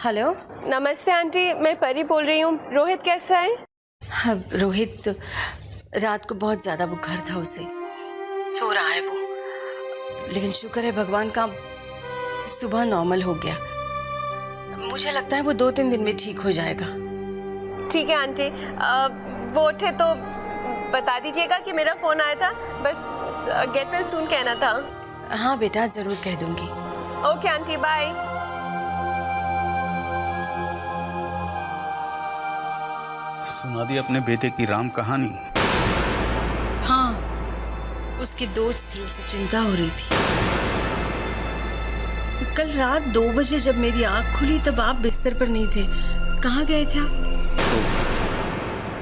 Hello. नमस्ते aunty, मैं परी बोल रही हूँ। रोहित कैसा है? हाँ, रोहित रात को बहुत ज़्यादा बुखार था उसे, सो रहा है वो, लेकिन शुक्र है भगवान का सुबह नॉर्मल हो गया। मुझे लगता है वो 2-3 दिन में ठीक हो जाएगा। ठीक है आंटी, वो उठे तो बता दीजिएगा कि मेरा फ़ोन आया था, बस गेट वेल सून कहना था। हाँ बेटा, ज़रूर कह दूंगी। Okay aunty, bye. सुना दी अपने बेटे की राम कहानी। हाँ, उसकी दोस्त थी, उसे चिंता हो रही थी। कल रात 2 बजे जब मेरी आंख खुली तब आप बिस्तर पर नहीं थे। कहाँ गए थे आप?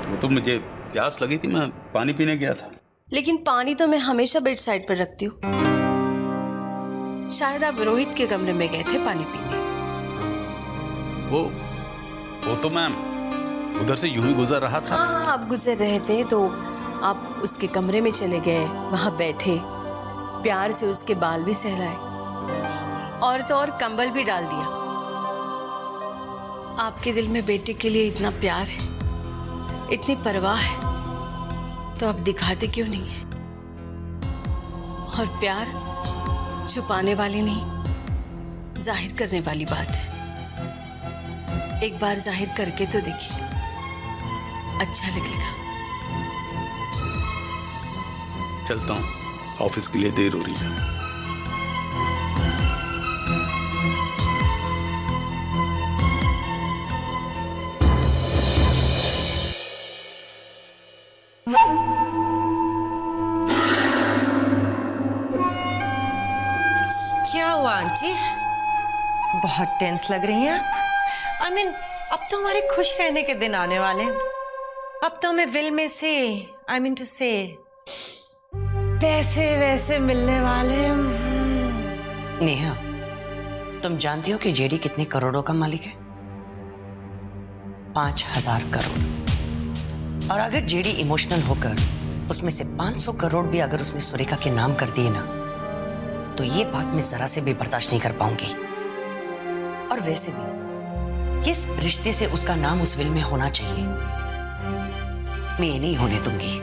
वो तो मुझे प्यास लगी थी, मैं पानी पीने गया था। लेकिन पानी तो मैं हमेशा बेड साइड पर रखती हूँ। शायद आप रोहित के कमरे में गए थे पानी पीने। वो तो मैं उधर से यूं ही गुजर रहा था। हाँ, आप गुजर रहे थे तो आप उसके कमरे में चले गए, वहां बैठे, प्यार से उसके बाल भी सहलाए और तो और कंबल भी डाल दिया। आपके दिल में बेटे के लिए इतना प्यार है, इतनी परवाह है, तो आप दिखाते क्यों नहीं है? और प्यार छुपाने वाली नहीं, जाहिर करने वाली बात है। एक बार जाहिर करके तो देखिए, अच्छा लगेगा। चलता हूँ, ऑफिस के लिए देर हो रही है। क्या हुआ आंटी? बहुत टेंस लग रही हैं। I mean, अब तो हमारे खुश रहने के दिन आने वाले हैं। अब तो हमें विल में से to say पैसे वैसे मिलने वाले हैं। नेहा, तुम जानती हो कि जेडी कितने करोड़ों का मालिक है? 5000 करोड़। और अगर जेडी इमोशनल होकर उसमें से 500 करोड़ भी अगर उसने सुरेखा के नाम कर दिए ना, तो ये बात मैं जरा से भी बर्दाश्त नहीं कर पाऊंगी। और वैसे भी किस रिश्ते से उसका नाम उस विल में होना चाहिए, मैं ये नहीं होने दूंगी।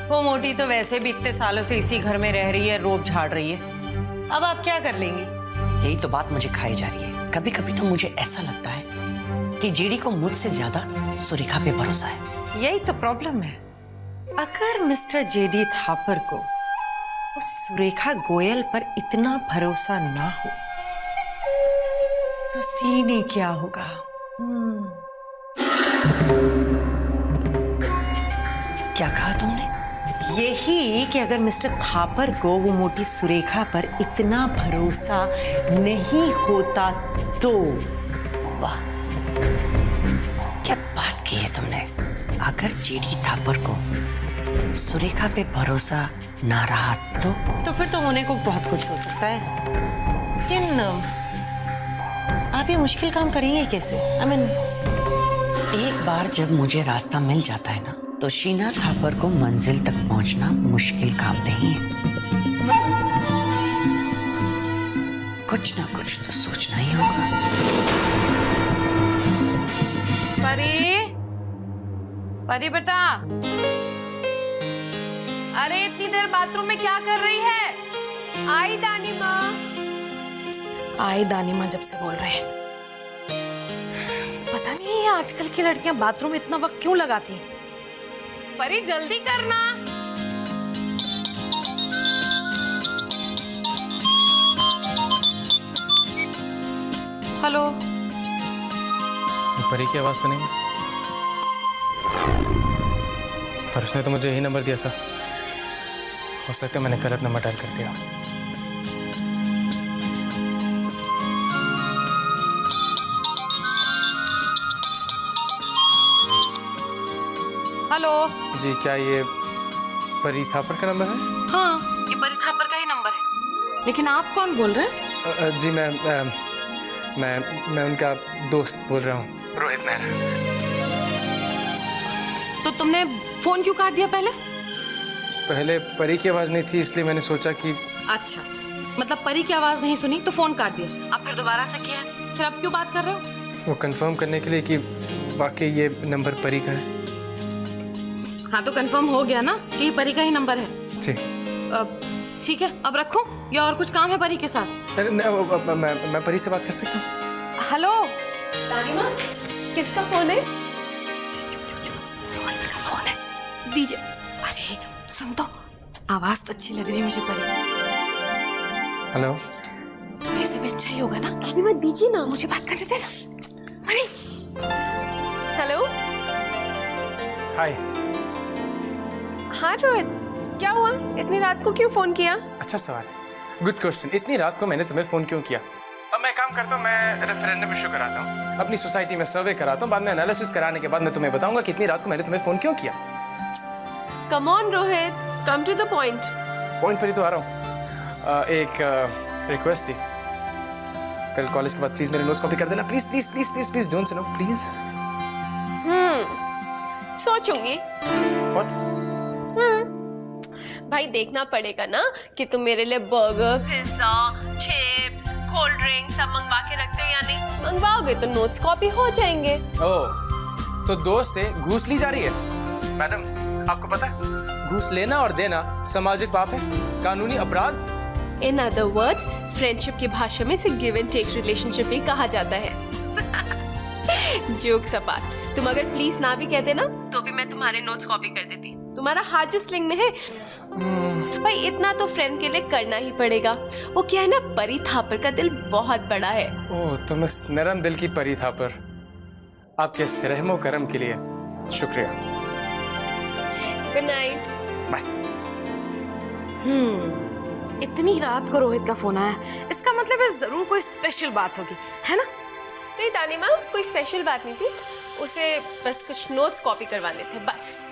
वो मोटी तो वैसे भी इतने सालों से इसी घर में रह रही है, रोब झाड़ रही है। अब आप क्या कर लेंगी? यही तो बात मुझे खाई जा रही है। कभी कभी तो मुझे ऐसा लगता है कि जेडी को मुझसे ज्यादा सुरेखा पे भरोसा है। यही तो प्रॉब्लम है। अगर मिस्टर जेडी थापर को उस सुरेखा गोयल पर इतना भरोसा ना हो तो सीन ही क्या होगा? क्या कहा तुमने? यही कि अगर मिस्टर थापर को वो मोटी सुरेखा पर इतना भरोसा नहीं होता तो। वाह, क्या बात की है तुमने। अगर जेडी थापर को सुरेखा पे भरोसा ना रहा तो फिर तो होने को बहुत कुछ हो सकता है। लेकिन आप ये मुश्किल काम करेंगे कैसे? एक बार जब मुझे रास्ता मिल जाता है ना, तो शीना थापर को मंजिल तक पहुंचना मुश्किल काम नहीं है। कुछ ना कुछ तो सोचना ही होगा। परी बेटा, अरे इतनी देर बाथरूम में क्या कर रही है? आई दानी माँ। आई दानी माँ जब से बोल रहे हैं। पता नहीं ये आजकल की लड़कियां बाथरूम में इतना वक्त क्यों लगाती हैं। परी जल्दी करना। हेलो, परी की आवाज तो नहीं, पर उसने तो मुझे यही नंबर दिया था। हो सकता है मैंने गलत नंबर डायल कर दिया। हेलो। जी, क्या ये परी थापर का नंबर है? हाँ, ये परी थापर का ही नंबर है। लेकिन आप कौन बोल रहे हैं? जी, मैं उनका दोस्त बोल रहा हूँ, रोहित मेहरा। तो तुमने फोन क्यों काट दिया? पहले परी की आवाज नहीं थी, इसलिए मैंने सोचा कि। अच्छा, मतलब परी की आवाज नहीं सुनी तो फोन काट दिया, अब फिर दोबारा से किया, फिर अब क्यों बात कर रहे हो? वो कंफर्म करने के लिए कि वाकई ये नंबर परी का है। हाँ तो कंफर्म हो गया ना कि ये परी का ही नंबर है। जी अब ठीक है, अब रखूं या और कुछ काम है परी के साथ? मैं परी से बात कर सकता हूँ? हेलो तानिमा, किसका फोन है? रोहित का फोन है, दीजिए। अरे सुन तो, आवाज तो अच्छी लग रही है मुझे परी। हेलो, वैसे भी अच्छा ही होगा ना। तानिमा दीजिए ना, मुझे बात कर लेते ना परी। हेलो। हाय। हाँ रोहित, क्या हुआ? इतनी रात को क्यों फोन किया? अच्छा सवाल, गुड क्वेश्चन। इतनी रात को मैंने तुम्हें फोन क्यों किया? अब मैं काम करता हूँ, मैं रेफरेंडम इशू कराता हूँ, अपनी सोसाइटी में सर्वे कराता हूँ, बाद में एनालिसिस कराने के बाद मैं तुम्हें बताऊंगा कि इतनी रात को मैंने तुम्हें फोन क्यों किया। Come on Rohit, come to the point. Point पर ही तो आ रहा हूँ। एक रिक्वेस्ट थी, कल कॉलेज के बाद प्लीज मेरे नोट्स कॉपी कर देना, please please please please please, don't say no please. सोचूंगी। व्हाट? भाई देखना पड़ेगा ना कि तुम मेरे लिए burger, pizza, chips, cold drink सब मंगवा के रखते हो या नहीं। मंगवाओगे तो नोट्स कॉपी हो जाएंगे। ओह, तो दोस्त से घूस ली जा रही है? मैडम आपको पता है घूस लेना और देना सामाजिक पाप है, कानूनी अपराध। इन अदर वर्ड्स, फ्रेंडशिप की भाषा में इसे गिव एंड टेक रिलेशनशिप ही कहा जाता है। जोक्स अपार्ट, तुम अगर प्लीज ना भी कहते ना तो भी मैं तुम्हारे नोट्स कॉपी कर देती। तुम्हारा हाथ जो स्लिंग में है, भाई इतना तो फ्रेंड के लिए करना ही पड़ेगा। वो क्या है ना, परी थापर का दिल बहुत बड़ा है। ओह, तुम इस नरम दिल की परी थापर, आपके इस रहमो करम के लिए शुक्रिया। Good night. बाय। इतनी रात को रोहित का फोन आया, इसका मतलब है जरूर कोई स्पेशल बात होगी, है ना? नहीं तानिमा, कोई स्पेशल बात नहीं थी, उसे बस कुछ नोट्स कॉपी करवाने थे, बस।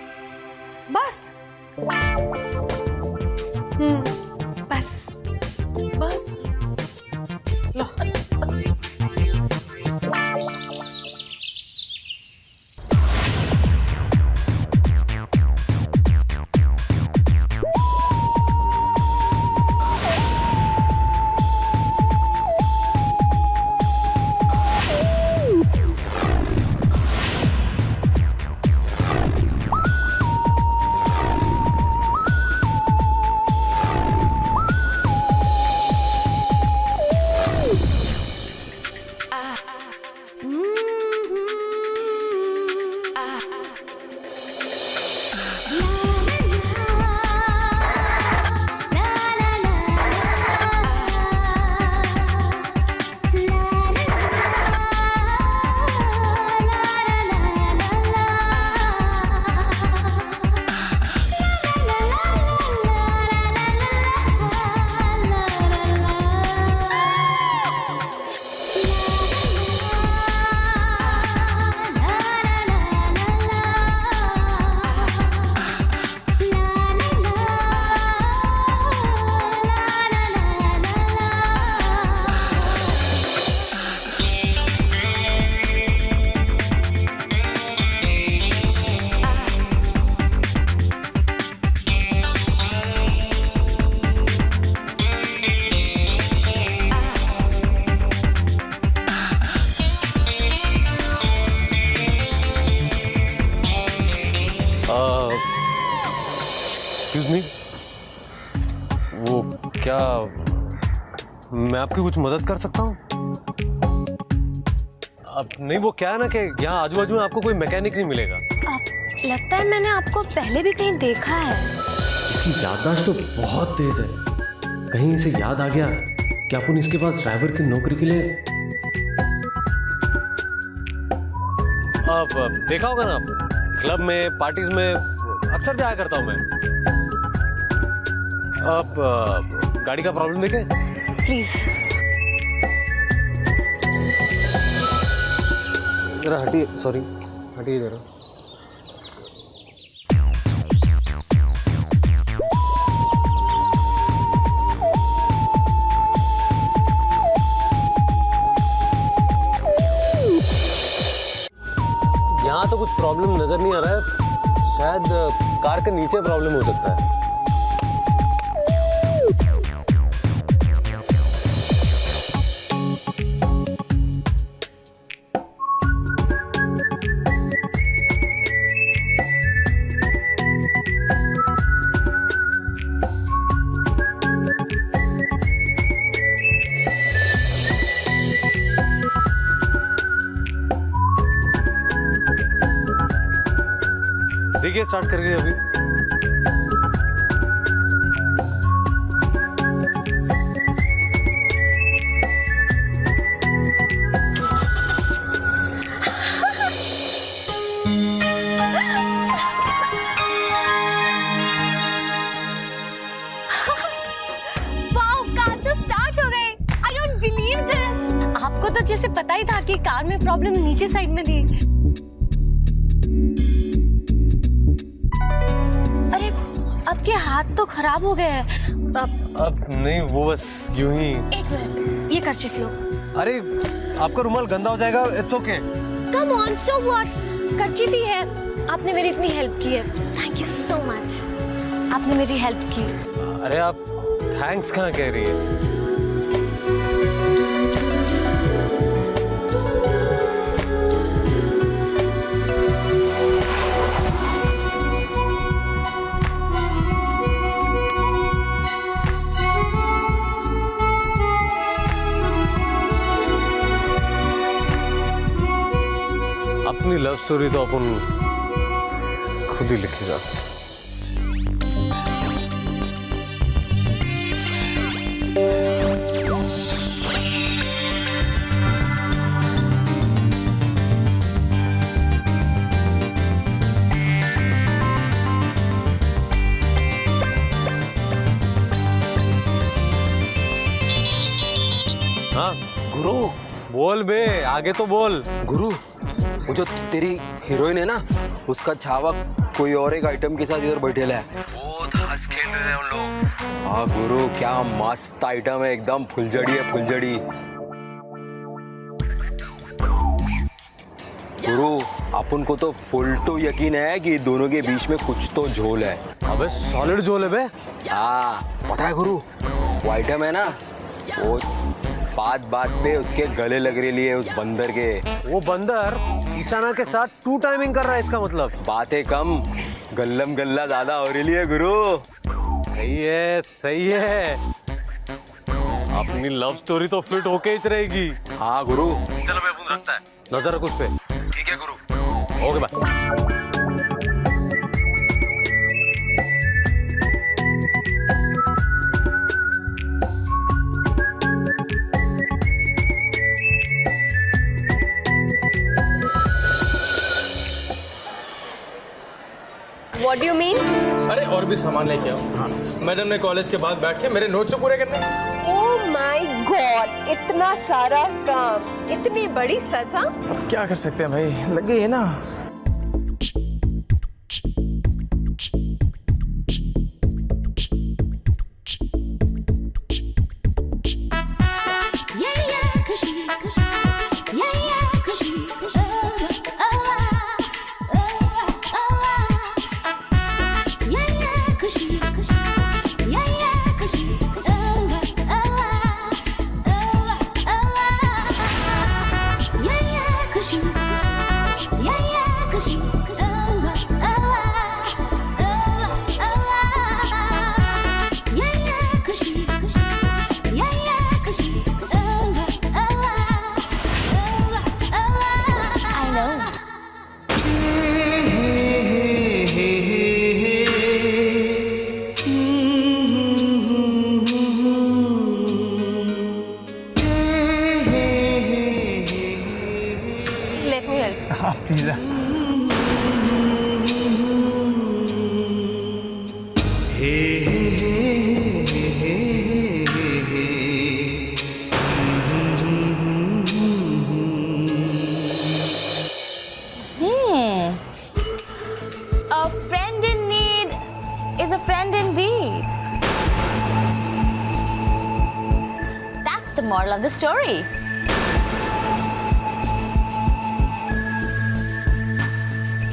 बस बस बस लो। एक्सक्यूज मी, वो क्या मैं आपकी कुछ मदद कर सकता हूँ? अब नहीं, वो क्या है ना कि यहाँ आजू बाजू में आपको कोई मैकेनिक नहीं मिलेगा। लगता है मैंने आपको पहले भी कहीं देखा है। इसकी याददाश्त तो बहुत तेज है, कहीं इसे याद आ गया कि अपन इसके पास ड्राइवर की नौकरी के लिए। अब देखा होगा ना आप, क्लब में पार्टीज में अक्सर जाया करता हूँ मैं। अब गाड़ी का प्रॉब्लम देखें प्लीज। जरा हटिए, सॉरी हटिए जरा। यहाँ तो कुछ प्रॉब्लम नजर नहीं आ रहा है, शायद कार के नीचे प्रॉब्लम हो सकता है। देखिए स्टार्ट करके अभी। वाओ, कार तो स्टार्ट हो गई। I don't believe this. आपको तो जैसे पता ही था कि कार में प्रॉब्लम नीचे साइड में थी। अरे, आपके हाथ तो खराब हो गए हैं। अब नहीं, वो बस यूं ही। एक मिनट, ये कर्चिफ लो। अरे आपका रुमाल गंदा हो जाएगा, it's okay. Come on, so what, kerchief ही है। आपने मेरी इतनी हेल्प की है, थैंक यू सो मच। आपने मेरी हेल्प की। अरे आप थैंक्स कहाँ कह रही है? अपनी लव स्टोरी तो अपन खुद ही लिखेगा। हाँ गुरु, बोल बे, आगे तो बोल। गुरु, वो जो तेरी हीरोइन है ना, उसका छावा कोई और एक आइटम के साथ इधर बैठेला है। बहुत हंस खेल रहे हैं उन लोग। हाँ गुरु, क्या मस्त आइटम है, एकदम फुलझड़ी है, फुलझड़ी। गुरु, अपन को तो फुल तो यकीन है कि दोनों के बीच में कुछ तो झोल है। अबे सॉलिड झोल है बे। हाँ पता है गुरु, वो आइटम है ना, वो बात बात पे उसके गले लग रही है उस बंदर के। वो बंदर ईशाना के साथ टू टाइमिंग कर रहा है, इसका मतलब। बातें कम, गल्लम गल्ला ज्यादा हो रही है गुरु। सही है, सही है। अपनी लव स्टोरी तो फिट होके ही रहेगी। हाँ गुरु। चलो मैं फोन रखता है, नजर रख उस पे। ठीक है गुरु। Okay bye. What do you mean? अरे और भी सामान लेके आओ। हाँ। मैडम ने कॉलेज के बाद बैठ के मेरे नोट्स तो पूरे करने। Oh my God! इतना सारा काम, इतनी बड़ी सजा। अब क्या कर सकते हैं भाई, लग गई है ना। Let me help. हाँ please. A friend in need is a friend indeed. That's the moral of the story.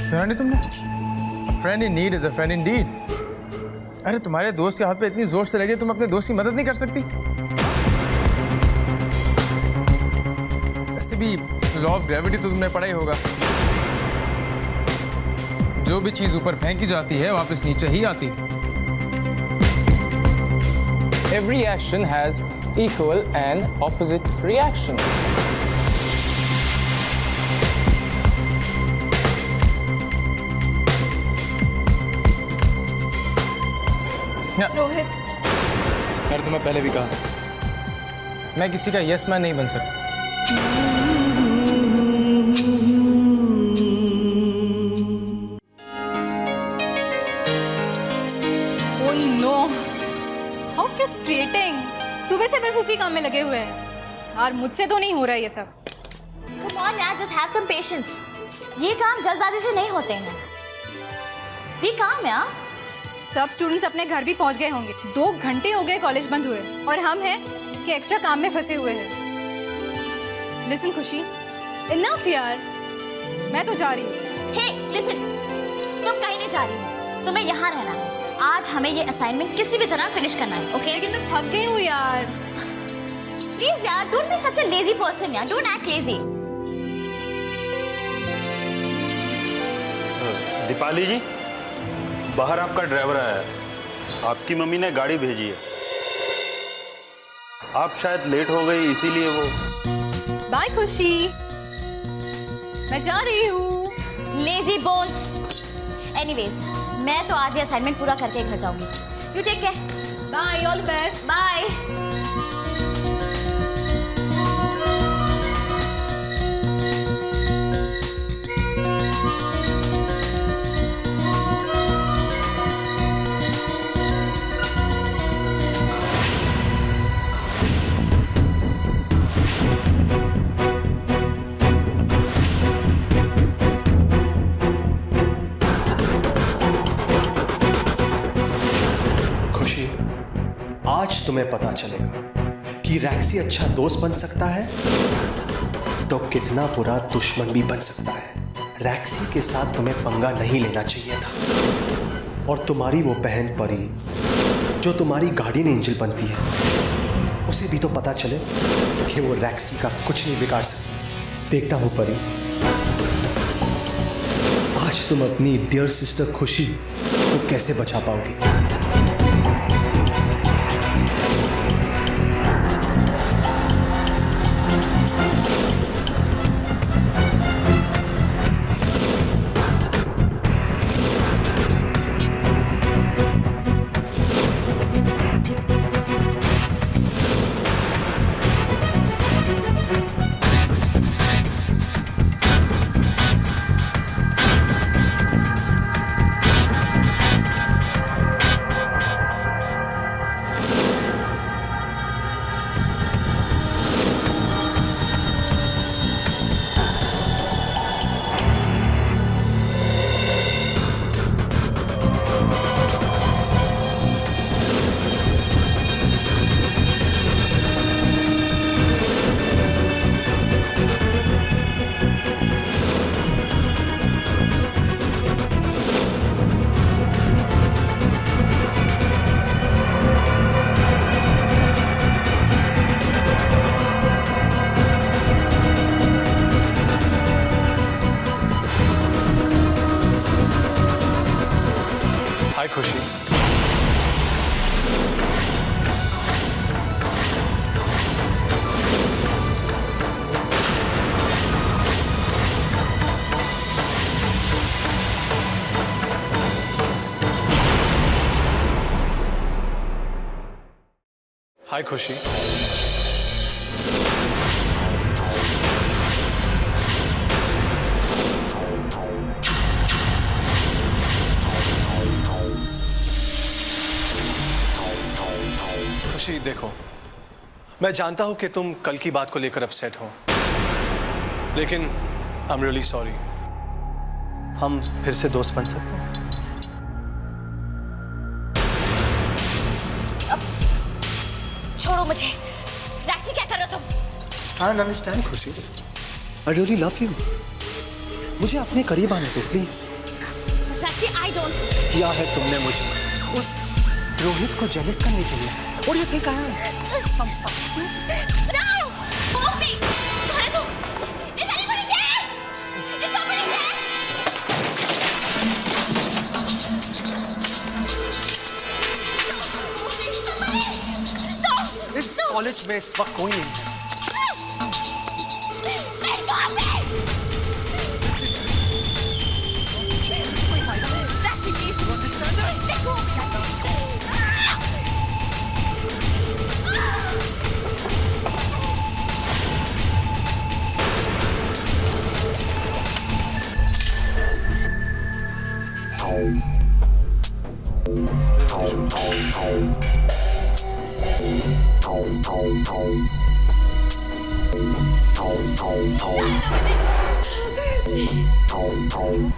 सुना नहीं तुमने? Friend in need is a friend in deed. अरे तुम्हारे दोस्त के हाथ पे इतनी जोर से लगी, तुम अपने दोस्त की मदद नहीं कर सकती? वैसे भी लॉ ऑफ ग्रेविटी तो तुमने पढ़ा ही होगा। जो भी चीज ऊपर फेंकी जाती है वापस नीचे ही आती। Every action has equal and opposite reaction. Rohit, मैंने तुम्हें पहले भी कहा था, मैं किसी का यस मैन नहीं बन सकता। Oh no, how frustrating. सुबह से बस इसी काम में लगे हुए हैं और मुझसे तो नहीं हो रहा ये सब। Come on यार, just have some patience. ये काम जल्दबाजी से नहीं होते हैं। Be calm यार। सब स्टूडेंट्स अपने घर भी पहुंच गए होंगे। 2 घंटे हो गए कॉलेज बंद हुए और हम हैं कि एक्स्ट्रा काम में फंसे हुए हैं। लिसन खुशी, इनफ यार, मैं तो जा रही हूँ। Hey, listen, तुम कहीं नहीं जा रही हो, तुम्हें यहाँ रहना है। आज हमें ये असाइनमेंट किसी भी तरह फिनिश करना है, ओके? लेकिन मैं थक गई हूँ यार। प्लीज यार, don't be such a lazy person यार, डोंट एक्ट लेजी। दीपाली जी, बाहर आपका ड्राइवर आया है, आपकी मम्मी ने गाड़ी भेजी है, आप शायद लेट हो गई इसीलिए वो। बाय खुशी, मैं जा रही हूँ। Lazy bones. एनीवेज, मैं तो आज ये असाइनमेंट पूरा करके घर जाऊंगी। You take care. Bye, all the best. Bye. आज तुम्हें पता चलेगा कि रैक्सी अच्छा दोस्त बन सकता है तो कितना बुरा दुश्मन भी बन सकता है। रैक्सी के साथ तुम्हें पंगा नहीं लेना चाहिए था। और तुम्हारी वो बहन परी जो तुम्हारी गार्डियन एंजल बनती है, उसे भी तो पता चले कि वो रैक्सी का कुछ नहीं बिगाड़ सकती। देखता हूं परी, आज तुम अपनी डियर सिस्टर खुशी को कैसे बचा पाओगी। हाय खुशी, हाय खुशी। खुशी देखो, मैं जानता हूं कि तुम कल की बात को लेकर अपसेट हो, लेकिन आई एम रियली सॉरी। हम फिर से दोस्त बन सकते हैं? छोड़ो मुझे। रैक्सी, क्या कर रहे हो तुम? आई डोंट अंडरस्टैंड खुशी। I really love you. मुझे अपने करीब आने दो प्लीज। रैक्सी, I don't. किया है तुमने मुझे उस रोहित को जेलस करने के लिए। What do you think I am? Some substitute? No! Stop me! छोड़े तुम! Is anybody there? Is somebody there? No! इस कॉलेज में इस वक्त कोई नहीं है। Let go of me! Rexy, please! Let go!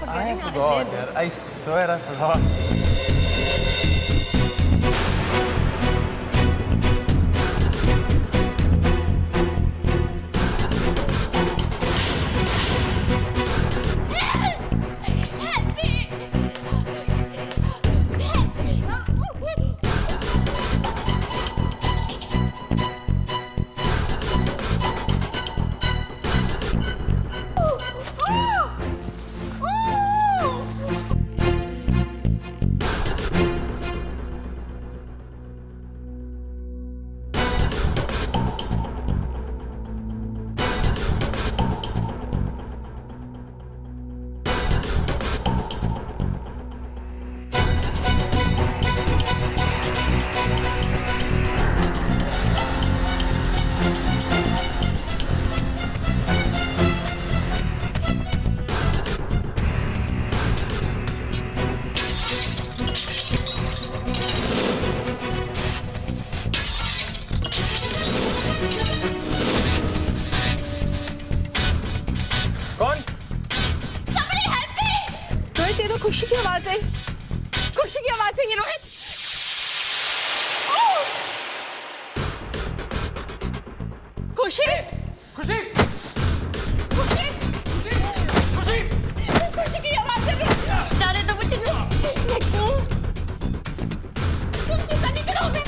I forgot, yaar. I swear I forgot. कौन? रोहित, ये तो खुशी की आवाज है। खुशी की आवाज है ये, रोहित। खुशी, खुशी, खुशी, खुशी, खुशी की आवाज है। डरे तो मुझे तुम चिंता नहीं करोगे।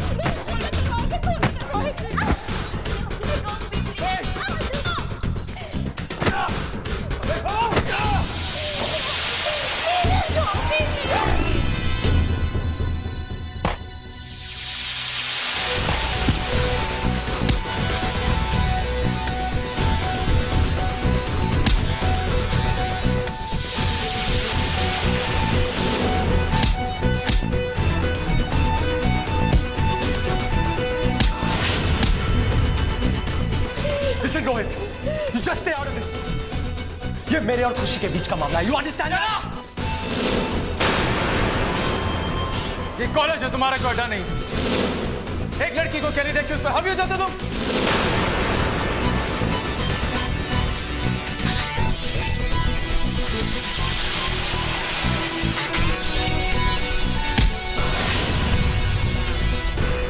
Listen, Rohit, you just stay out of this. ये मेरे और खुशी के बीच का मामला है. You understand? ये कॉलेज है, तुम्हारा कोई अड्डा नहीं। एक लड़की को कैनेडा की उस पर हावी हो जाते तुम।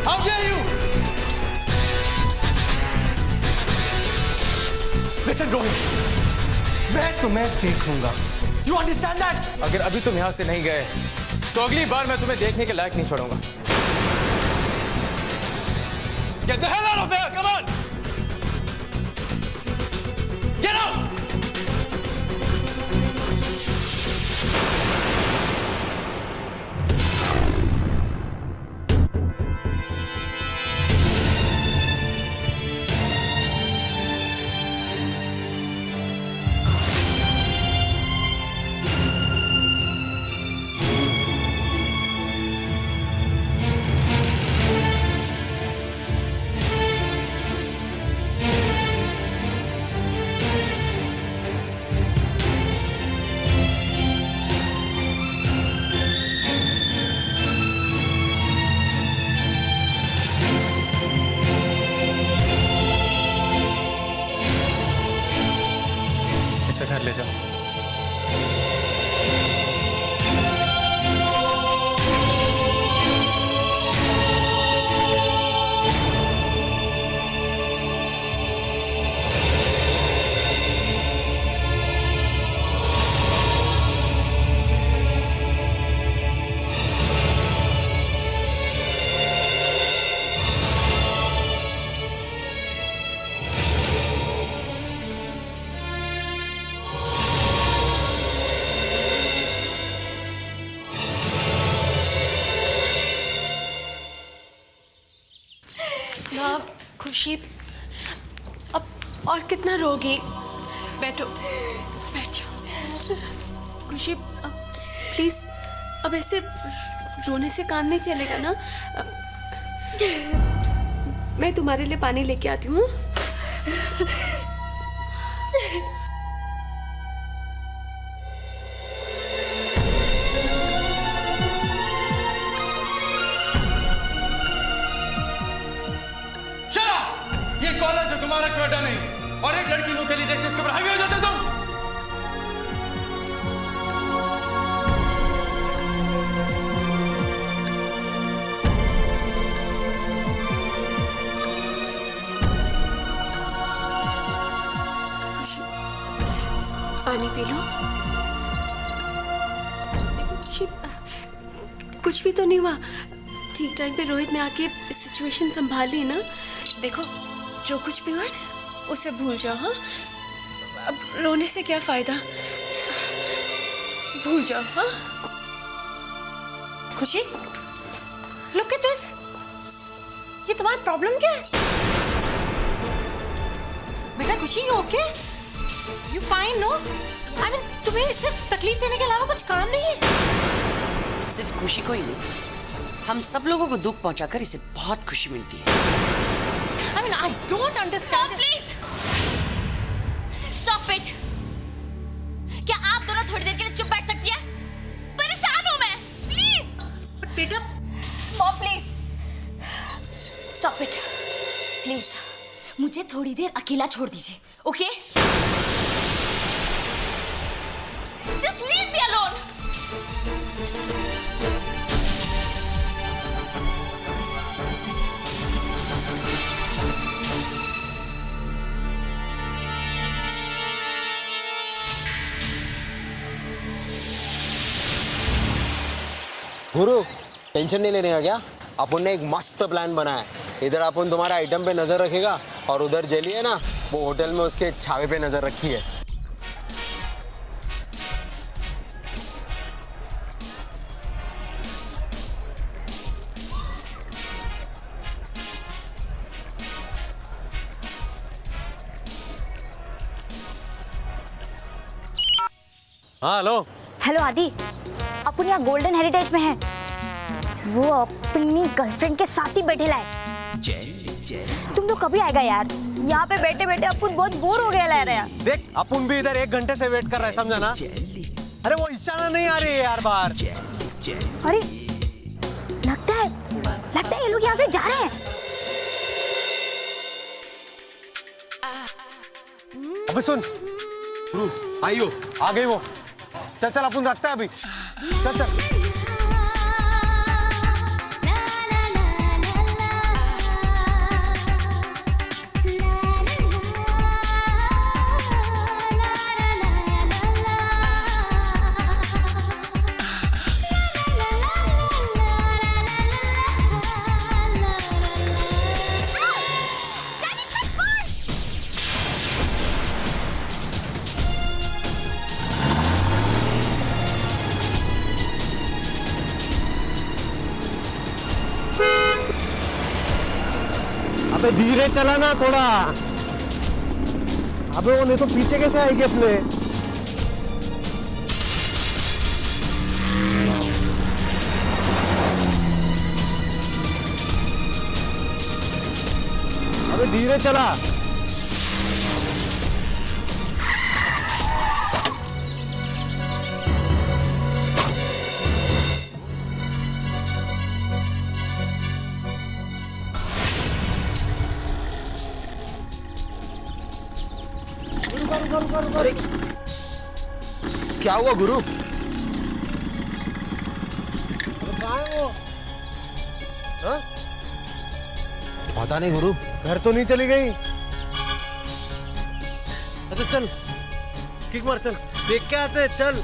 How dare you? Listen, Rohit, मैं तुम्हें देख लूंगा. You understand that? अगर अभी तुम यहां से नहीं गए तो अगली बार मैं तुम्हें देखने के लायक नहीं छोड़ूंगा। Get the hell out of here! Come on! Get out! इसे घर ले जाओ। ना खुशी, अब और कितना रोगी? बैठो, बैठ जाओ। खुशी, प्लीज अब ऐसे रोने से काम नहीं चलेगा ना। मैं तुम्हारे लिए पानी लेके आती हूँ। कॉलेज है, तुम्हारा क्वार्टर नहीं। और एक लड़की को अकेली देख के उसके ऊपर हावी हो जाते तुम। पानी पी लो। कुछ भी तो नहीं हुआ। ठीक टाइम पे रोहित ने आके सिचुएशन संभाल ली ना। देखो जो कुछ भी हुआ उसे भूल जाओ। हाँ, अब रोने से क्या फायदा, भूल जाओ। हाँ खुशी, लुक एट दिस। ये तुम्हारा प्रॉब्लम क्या है? बेटा Khushi, you okay? You fine no? I mean तुम्हें सिर्फ तकलीफ देने के अलावा कुछ काम नहीं है? सिर्फ खुशी को ही नहीं, हम सब लोगों को दुख पहुंचाकर इसे बहुत खुशी मिलती है। I mean, I don't understand this. Please stop it. क्या आप दोनों थोड़ी देर के लिए चुप बैठ सकती है? परेशान हूं मैं, प्लीज। बेटा mom please stop it, please मुझे थोड़ी देर अकेला छोड़ दीजिए, okay? Just leave me alone. गुरु टेंशन नहीं लेने का क्या? अपन ने एक मस्त प्लान बनाया है। इधर अपन तुम्हारे आइटम पे नजर रखेगा और उधर जेली है ना, वो होटल में उसके छावे पे नजर रखी है। हाँ हेलो। हेलो आदि, अपन यहाँ गोल्डन हेरिटेज में है। वो अपनी गर्लफ्रेंड के साथ ही बैठे लाए। तुम तो कभी आएगा यार? यहाँ पे बैठे बैठे अपन बहुत बोर हो गया ला रहे यार। देख अपन भी इधर 1 घंटे से वेट कर रहे हैं, समझा ना? अरे वो ईशाना नहीं आ रही है यार बाहर। अरे लगता है ये लोग यहाँ से जा रहे हैं। अबे सुन, आइयो आ गई वो। चल चल अपन रखते हैं अभी। चल चल। अबे धीरे चला ना थोड़ा। अबे वो नहीं तो पीछे कैसे आएगी अपने? अबे धीरे चला। अरे क्या हुआ गुरु? कहाँ है वो? हाँ? पता नहीं गुरु। घर तो नहीं चली गई? अच्छा चल किक मार, चल देख के आते हैं, चल।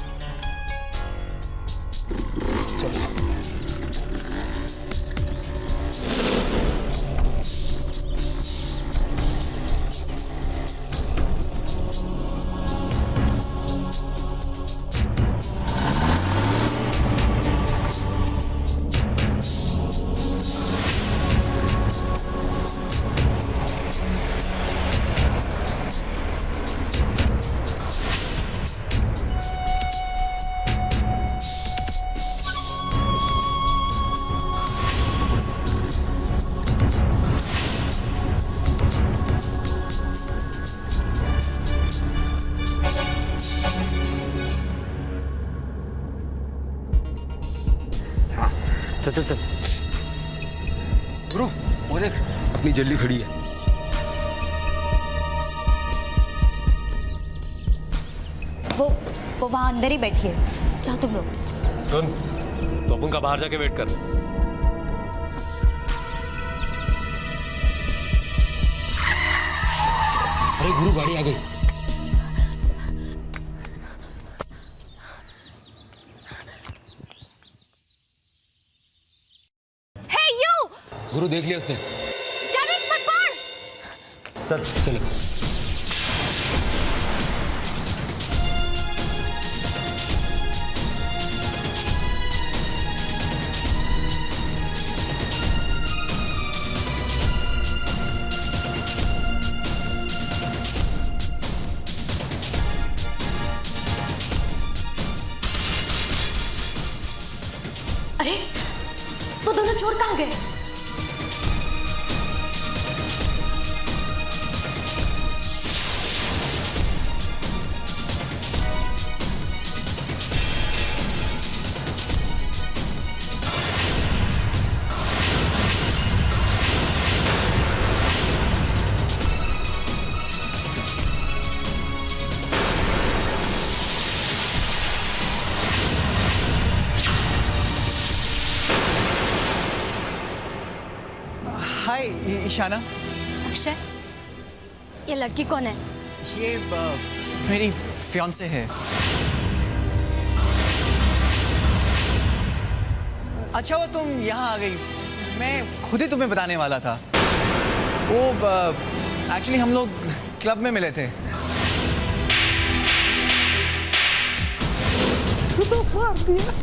चल चल चल। गुरु वो देख अपनी जल्दी खड़ी है। वो वहाँ अंदर ही बैठी है, जाओ तुम लोग। सुन, तो अपन का बाहर जाके वेट कर। अरे गुरु, गाड़ी आ गई। Hey you! गुरु देख लिया उसने। Damn it, my purse! चल चलो। अरे वो दोनों चोर कहाँ गए? हाय ईशाना। अक्षय, ये लड़की कौन है? ये मेरी फियांसे है। अच्छा वो तुम यहाँ आ गई, मैं खुद ही तुम्हें बताने वाला था। वो एक्चुअली हम लोग क्लब में मिले थे। तो मार दिया।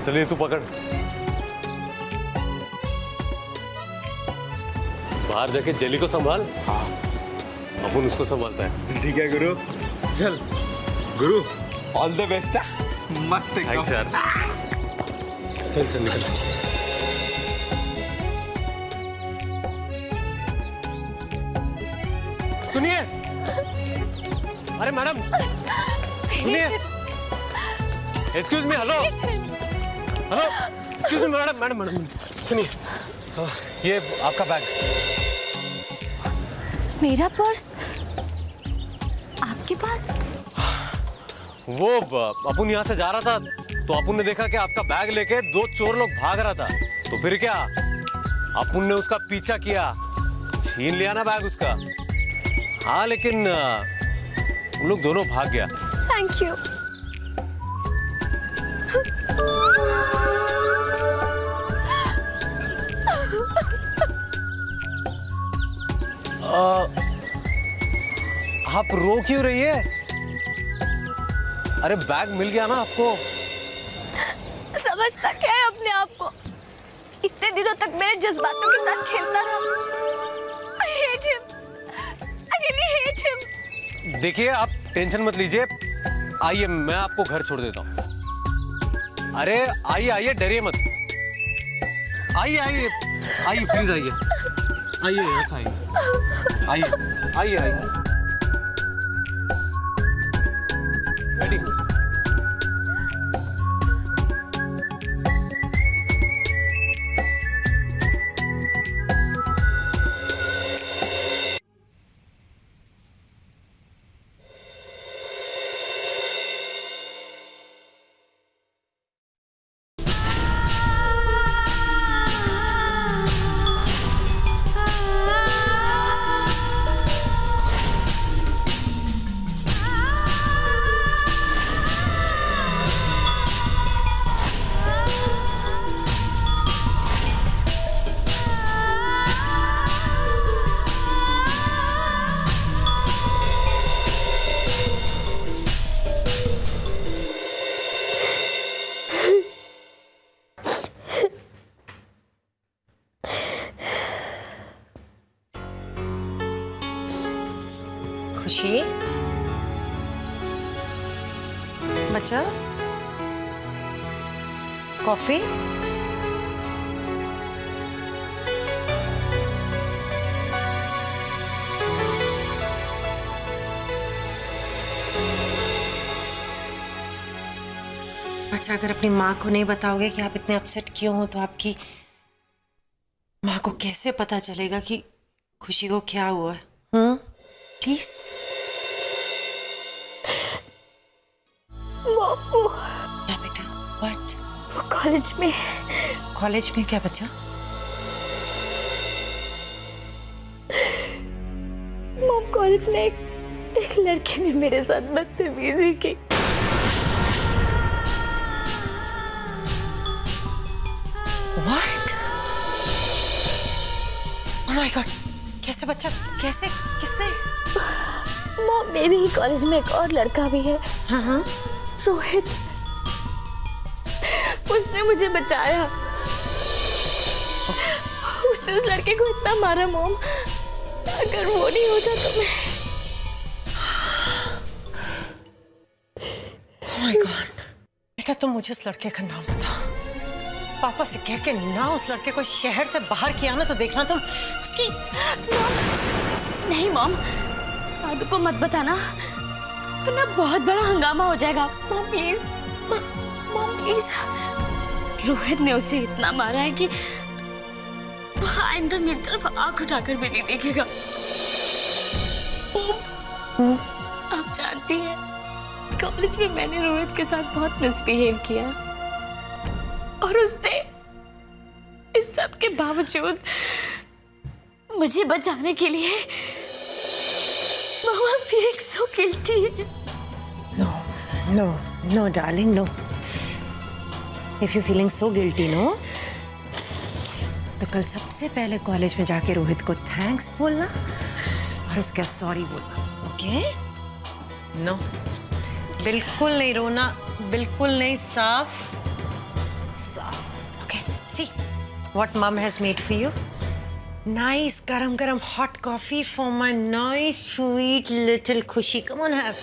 चलिए तू पकड़, बाहर जाके जेली को संभाल। हाँ, अपन उसको संभालता है। ठीक है गुरु। चल गुरु, ऑल द बेस्ट। मस्त एकदम। थैंक्स यार। चल चल निकल। सुनिए, अरे मैडम सुनिए। Excuse me, hello hello, excuse me madam, madam सुनिए, ये आपका बैग। मेरा पर्स आपके पास? वो अपन यहाँ से जा रहा था तो अपन ने देखा कि आपका बैग लेके दो चोर लोग भाग रहा था, तो फिर क्या, अपन ने उसका पीछा किया, छीन लिया ना बैग उसका। हाँ लेकिन उन लोग दोनों भाग गया। Thank you. आप रो क्यों रही है? अरे बैग मिल गया ना आपको। समझता क्या है अपने आप को? इतने दिनों तक मेरे जज्बातों के साथ खेलता रहा। I hate him. I really hate him. देखिए आप टेंशन मत लीजिए, आइए मैं आपको घर छोड़ देता हूँ। अरे आइए आइए, डरिए मत, आइए आइए आइए, प्लीज आइए आइए, यस आइए आइए आइए आइए। रेडी? खुशी, बच्चा, कॉफी? अच्छा, अगर अपनी माँ को नहीं बताओगे कि आप इतने अपसेट क्यों हो, तो आपकी माँ को कैसे पता चलेगा कि खुशी को क्या हुआ है? प्लीज। क्या बेटा? व्हाट? वो कॉलेज में। कॉलेज में क्या बच्चा? मॉम, कॉलेज में एक लड़के ने मेरे साथ बदतमीजी की। What? Oh my God! कैसे बच्चा? कैसे? किसने? मॉम, मेरे ही कॉलेज में एक और लड़का भी है। हाँ। रोहित। उसने मुझे बचाया। उसने उस लड़के को इतना मारा मॉम, अगर वो नहीं होता तो मैं। Oh my God! बेटा, तुम मुझे उस लड़के का नाम बताओ। पापा से कह के ना उस लड़के को शहर से बाहर किया ना, तो देखना तुम उसकी। मॉम, नहीं मॉम, दादू को मत बताना, वरना बहुत बड़ा हंगामा हो जाएगा। Mom please, mom please. Rohit ने उसे इतना मारा है कि वो आइंदा मेरी तरफ आंख उठाकर भी नहीं देखेगा। आप जानती हैं, कॉलेज में मैंने रोहित के साथ बहुत मिसबिहेव किया, और उसने इस सब के बावजूद मुझे बचाने के लिए मामा feeling so guilty. No, darling, no. If you're feeling so guilty, no, तो कल सबसे पहले कॉलेज में जाके रोहित को थैंक्स बोलना और उसका सॉरी बोलना, ओके? नो, बिल्कुल नहीं रोना, बिल्कुल नहीं, साफ। Okay, see what mom has made for you. Nice garam hot coffee for my nice sweet little Khushi. Come on, have.